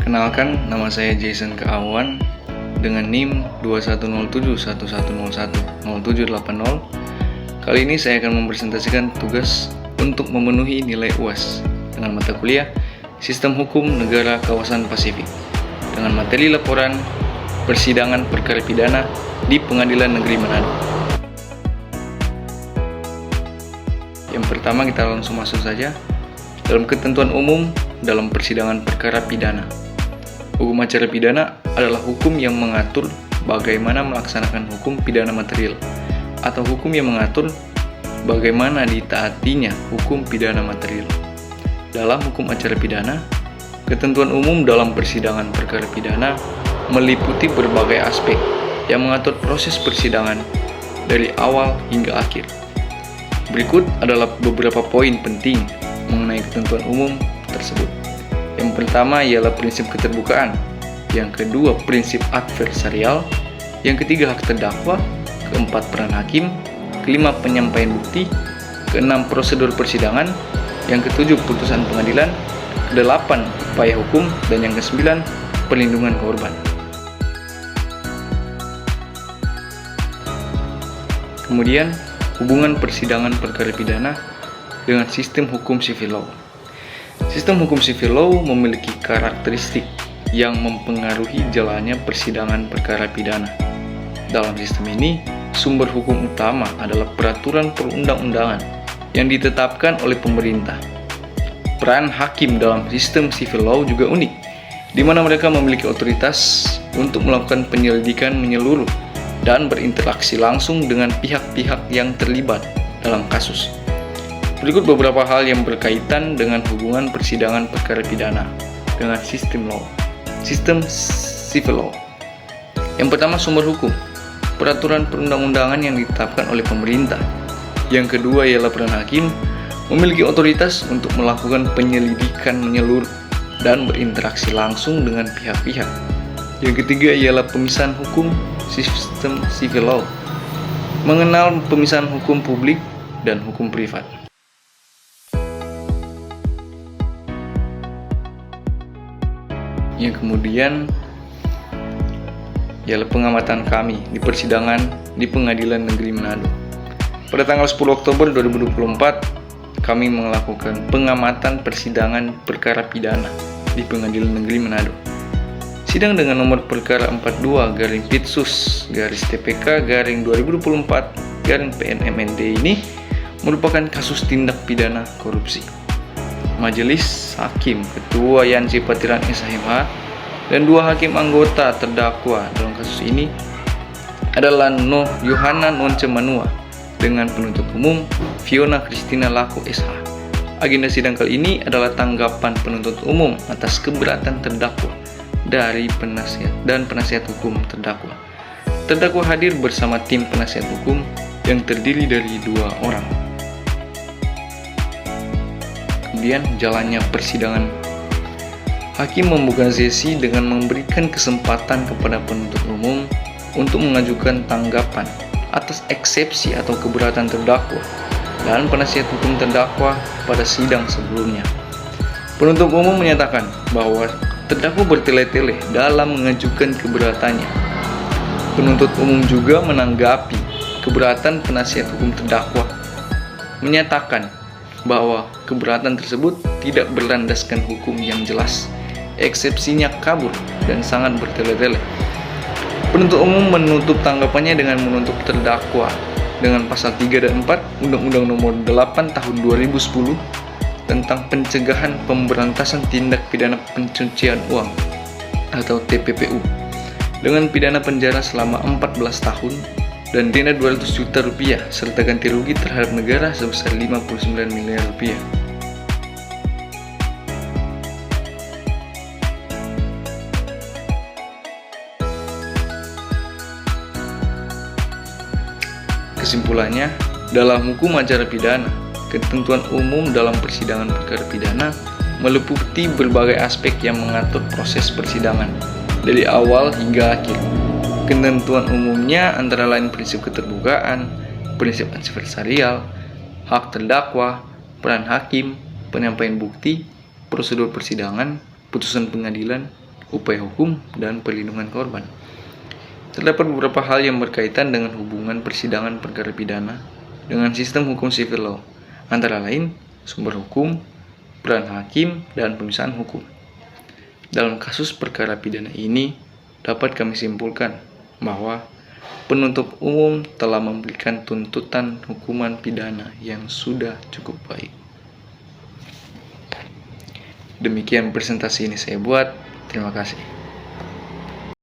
Perkenalkan, nama saya Jason Keawan dengan NIM 210711010780. Kali ini saya akan mempresentasikan tugas untuk memenuhi nilai UAS dengan mata kuliah Sistem Hukum Negara Kawasan Pasifik dengan materi laporan persidangan perkara pidana di Pengadilan Negeri Manado. Yang pertama, kita langsung masuk saja dalam ketentuan umum dalam persidangan perkara pidana. Hukum acara pidana adalah hukum yang mengatur bagaimana melaksanakan hukum pidana material atau hukum yang mengatur bagaimana ditaatinya hukum pidana material. Dalam hukum acara pidana, ketentuan umum dalam persidangan perkara pidana meliputi berbagai aspek yang mengatur proses persidangan dari awal hingga akhir. Berikut adalah beberapa poin penting mengenai ketentuan umum tersebut. Yang pertama ialah prinsip keterbukaan, yang kedua prinsip adversarial, yang ketiga hak terdakwa, keempat peran hakim, kelima penyampaian bukti, keenam prosedur persidangan, yang ketujuh putusan pengadilan, kedelapan upaya hukum, dan yang kesembilan perlindungan korban. Kemudian hubungan persidangan perkara pidana dengan sistem hukum civil law. Sistem hukum civil law memiliki karakteristik yang mempengaruhi jalannya persidangan perkara pidana. Dalam sistem ini, sumber hukum utama adalah peraturan perundang-undangan yang ditetapkan oleh pemerintah. Peran hakim dalam sistem civil law juga unik, di mana mereka memiliki otoritas untuk melakukan penyelidikan menyeluruh dan berinteraksi langsung dengan pihak-pihak yang terlibat dalam kasus. Berikut beberapa hal yang berkaitan dengan hubungan persidangan perkara pidana dengan sistem civil law. Yang pertama, sumber hukum, peraturan perundang-undangan yang ditetapkan oleh pemerintah. Yang kedua ialah peran hakim, memiliki otoritas untuk melakukan penyelidikan menyeluruh dan berinteraksi langsung dengan pihak-pihak. Yang ketiga ialah pemisahan hukum sistem civil law, mengenal pemisahan hukum publik dan hukum privat. Yang kemudian ialah pengamatan kami di persidangan di Pengadilan Negeri Manado. Pada tanggal 10 Oktober 2024, kami melakukan pengamatan persidangan perkara pidana di Pengadilan Negeri Manado. Sidang dengan nomor perkara 42-Pitsus-TPK-2024-PNMND ini merupakan kasus tindak pidana korupsi. Majelis Hakim Ketua Yanci Patiran SHMH dan dua hakim anggota terdakwa dalam kasus ini adalah Noh Yohana Nonce Manua dengan penuntut umum Fiona Christina Lako SH. Agenda sidang kali ini adalah tanggapan penuntut umum atas keberatan terdakwa dari penasihat dan penasihat hukum terdakwa. Terdakwa hadir bersama tim penasihat hukum yang terdiri dari 2 orang. Kemudian jalannya persidangan. Hakim membuka sesi dengan memberikan kesempatan kepada penuntut umum untuk mengajukan tanggapan atas eksepsi atau keberatan terdakwa dan penasihat hukum terdakwa pada sidang sebelumnya. Penuntut umum menyatakan bahwa terdakwa bertele-tele dalam mengajukan keberatannya. Penuntut umum juga menanggapi keberatan penasihat hukum terdakwa, menyatakan bahwa keberatan tersebut tidak berlandaskan hukum yang jelas, eksepsinya kabur dan sangat bertele-tele. Penuntut umum menutup tanggapannya dengan menuntut terdakwa dengan pasal 3 dan 4 Undang-Undang Nomor 8 Tahun 2010 tentang pencegahan pemberantasan tindak pidana pencucian uang atau TPPU dengan pidana penjara selama 14 tahun dan denda 200 juta rupiah serta ganti rugi terhadap negara sebesar 59 miliar rupiah. Kesimpulannya, dalam hukum acara pidana, ketentuan umum dalam persidangan perkara pidana meliputi berbagai aspek yang mengatur proses persidangan dari awal hingga akhir. Ketentuan umumnya antara lain prinsip keterbukaan, prinsip adversarial, hak terdakwa, peran hakim, penyampaian bukti, prosedur persidangan, putusan pengadilan, upaya hukum, dan perlindungan korban. Terdapat beberapa hal yang berkaitan dengan hubungan persidangan perkara pidana dengan sistem hukum civil law, antara lain sumber hukum, peran hakim, dan pemisahan hukum. Dalam kasus perkara pidana ini, dapat kami simpulkan bahwa penuntut umum telah memberikan tuntutan hukuman pidana yang sudah cukup baik. Demikian presentasi ini saya buat. Terima kasih.